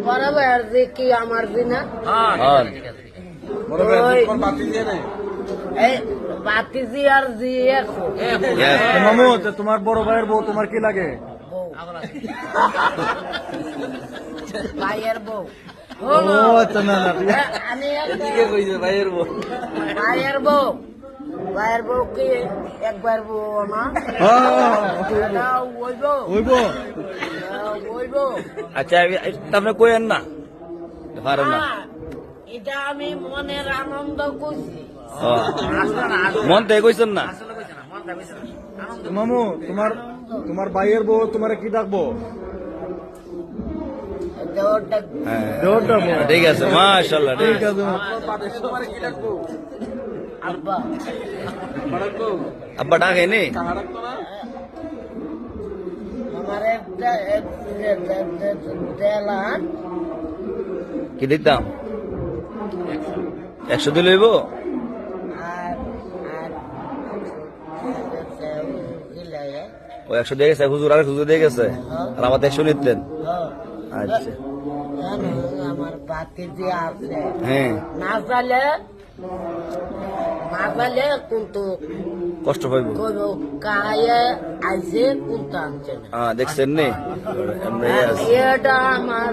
বরাবর যে কি আমার দিনা এই বাতিজি আর জি এখন মামু তোমার বড় ভাইয়ের বউ তোমার কি লাগে? ভাইয়ের বউ ও আচ্ছা, না না ঠিক আছে। আমি ভাইয়ের বউ ভাইয়ের বউ কি একবার বউ না ওইব আচ্ছা আপনি কইেন না পারেন না এটা আমি মনের আনন্দ করছি মন থেকে কইছেন না মামু তোমার ভাইয়ের বউ তোমার কি ডাকবো? দেওয়ারটা দেওর ডাকবো। ঠিক আছে মাশাআল্লাহ ঠিক ঠিক আছে আছে। আব্বা আব্বা ডাকেনি আমার একটা দেলান কি দিতাম 100 দিলে হইব আর ইলাইয়া ও 100 দিয়ে গেছে হুজুর আর হুজুর দিয়ে গেছে আর আমাদের 100 নিতেন আচ্ছা আমার বাতি যে আছে হ্যাঁ না জালে কিন্তু কষ্ট পাইব কোনো কায়ে আইসে কিন্তু আনছে না দেখছেন নি এটা আমার